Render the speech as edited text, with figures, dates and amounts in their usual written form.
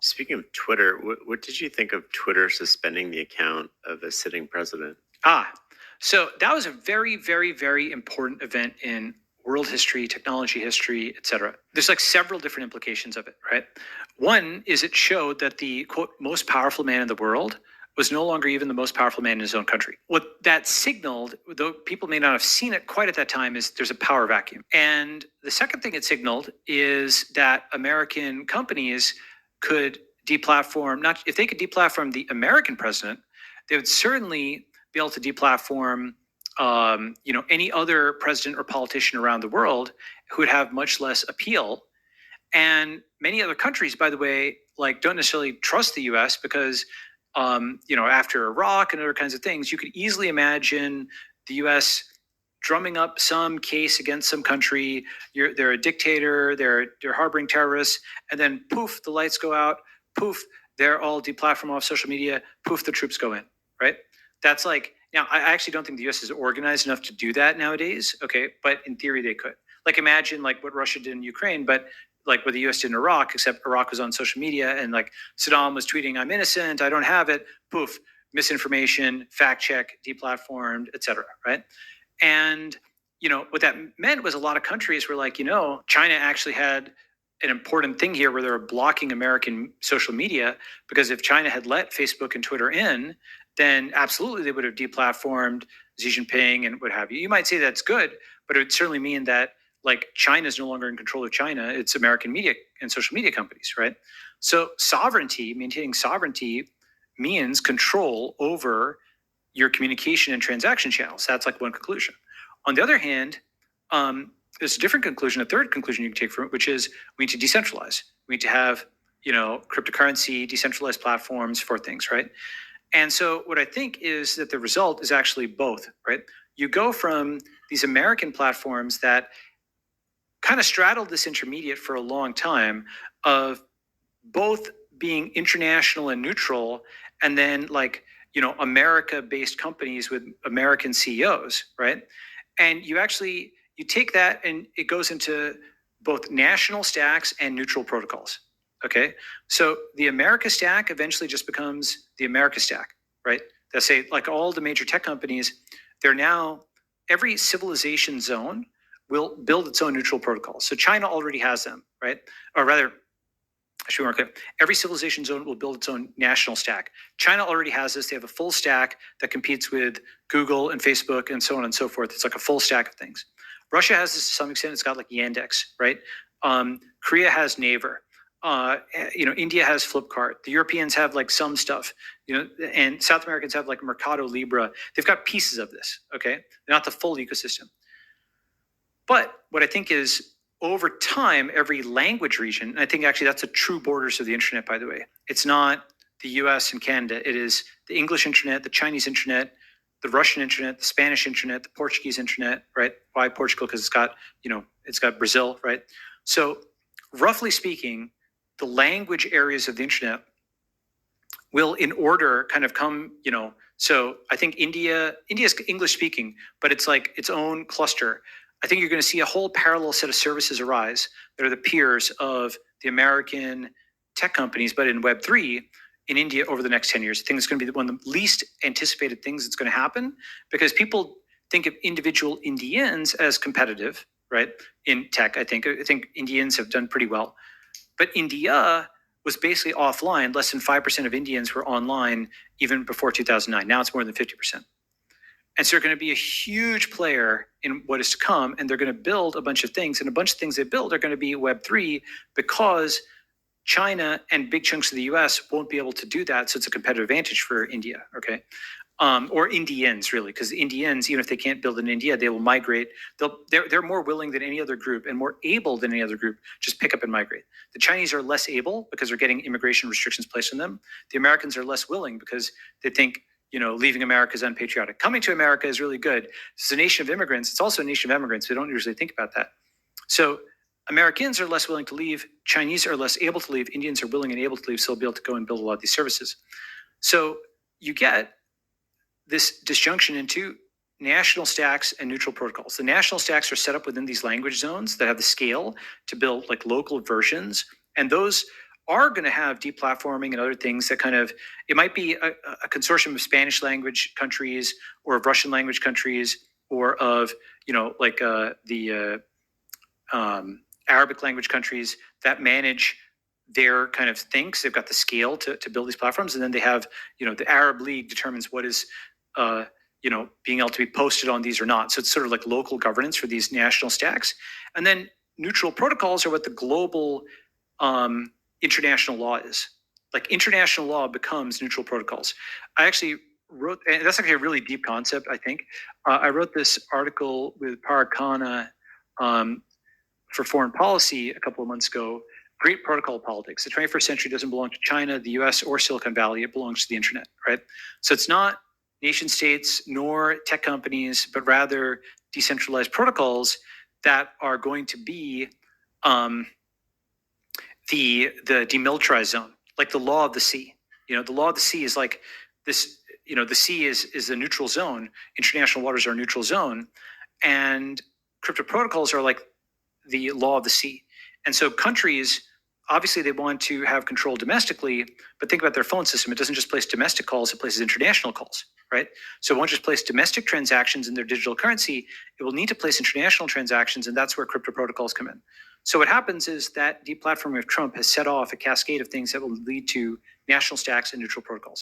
Speaking of Twitter, what did you think of Twitter suspending the account of a sitting president? So that was a very, very, very important event in world history, technology history, etc. There's like several different implications of it, right? One is it showed that the quote most powerful man in the world was no longer even the most powerful man in his own country. What that signaled, though people may not have seen it quite at that time, is there's a power vacuum. And the second thing it signaled is that American companies could deplatform, not if they could deplatform the American president, they would certainly be able to deplatform any other president or politician around the world who would have much less appeal. And many other countries, by the way, like don't necessarily trust the U.S. because, after Iraq and other kinds of things, you could easily imagine the U.S. drumming up some case against some country. They're a dictator. They're harboring terrorists, and then poof, the lights go out. Poof, they're all deplatformed off social media. Poof, the troops go in. Right? That's like, now I actually don't think the US is organized enough to do that nowadays. Okay. But in theory, they could. Like imagine like what Russia did in Ukraine, but like what the US did in Iraq, except Iraq was on social media and like Saddam was tweeting, I'm innocent, I don't have it. Poof, misinformation, fact check, deplatformed, etc. Right. And, what that meant was a lot of countries were like, China actually had an important thing here where they were blocking American social media because if China had let Facebook and Twitter in, then absolutely they would have deplatformed Xi Jinping and what have you. You might say that's good, but it would certainly mean that like China is no longer in control of China. It's American media and social media companies, right? So maintaining sovereignty means control over your communication and transaction channels. That's like one conclusion. On the other hand, there's a different conclusion, a third conclusion you can take from it, which is we need to decentralize. We need to have, cryptocurrency, decentralized platforms for things, right? And so what I think is that the result is actually both, right? You go from these American platforms that kind of straddled this intermediate for a long time of both being international and neutral, and then like, America-based companies with American CEOs, right? And you take that and it goes into both national stacks and neutral protocols. Okay. So the America stack eventually just becomes the America stack, right? That's say like all the major tech companies, they're now every civilization zone will build its own neutral protocols. So China already has them, right? Or rather, I should be more clear. Every civilization zone will build its own national stack. China already has this. They have a full stack that competes with Google and Facebook and so on and so forth. It's like a full stack of things. Russia has this to some extent. It's got like Yandex, right? Korea has Naver. India has Flipkart. The Europeans have like some stuff, and South Americans have like Mercado Libre. They've got pieces of this, okay? They're not the full ecosystem. But what I think is over time, every language region, and I think actually that's the true borders of the internet, by the way. It's not the US and Canada. It is the English internet, the Chinese internet, the Russian internet, the Spanish internet, the Portuguese internet, right? Why Portugal? Because it's got Brazil, right? So roughly speaking, the language areas of the internet will in order kind of come, so I think India's English speaking, but it's like its own cluster. I think you're going to see a whole parallel set of services arise that are the peers of the American tech companies, but in Web3 in India over the next 10 years. I think it's going to be one of the least anticipated things that's going to happen because people think of individual Indians as competitive, right? In tech, I think Indians have done pretty well. But India was basically offline. Less than 5% of Indians were online even before 2009. Now it's more than 50%. And so they're going to be a huge player in what is to come, and they're going to build a bunch of things. And a bunch of things they build are going to be Web3 because China and big chunks of the US won't be able to do that. So it's a competitive advantage for India, okay? Or Indians, really, because the Indians, even if they can't build in India, they will migrate. They're more willing than any other group and more able than any other group, just pick up and migrate. The Chinese are less able because they're getting immigration restrictions placed on them. The Americans are less willing because they think, leaving America is unpatriotic. Coming to America is really good. It's a nation of immigrants. It's also a nation of immigrants. We don't usually think about that. So Americans are less willing to leave. Chinese are less able to leave. Indians are willing and able to leave, so they'll be able to go and build a lot of these services. So you get this disjunction into national stacks and neutral protocols. The national stacks are set up within these language zones that have the scale to build like local versions. And those are going to have deplatforming and other things that kind of, it might be a consortium of Spanish language countries or of Russian language countries or of, the Arabic language countries that manage their kind of things. They've got the scale to build these platforms. And then they have, the Arab League determines what is, being able to be posted on these or not. So it's sort of like local governance for these national stacks. And then neutral protocols are what the global international law is. Like international law becomes neutral protocols. I actually wrote, and that's actually a really deep concept, I think. I wrote this article with Parag Khanna for foreign policy a couple of months ago. Great protocol politics. The 21st century doesn't belong to China, the US, or Silicon Valley. It belongs to the internet, right? So it's not nation states nor tech companies, but rather decentralized protocols that are going to be the demilitarized zone, like the law of the sea. The law of the sea is like this. The sea is a neutral zone. International waters are a neutral zone, and crypto protocols are like the law of the sea. And so countries, obviously they want to have control domestically, but think about their phone system. It doesn't just place domestic calls, it places international calls, right? So it won't just place domestic transactions in their digital currency, it will need to place international transactions, and that's where crypto protocols come in. So what happens is that deplatforming of Trump has set off a cascade of things that will lead to national stacks and neutral protocols.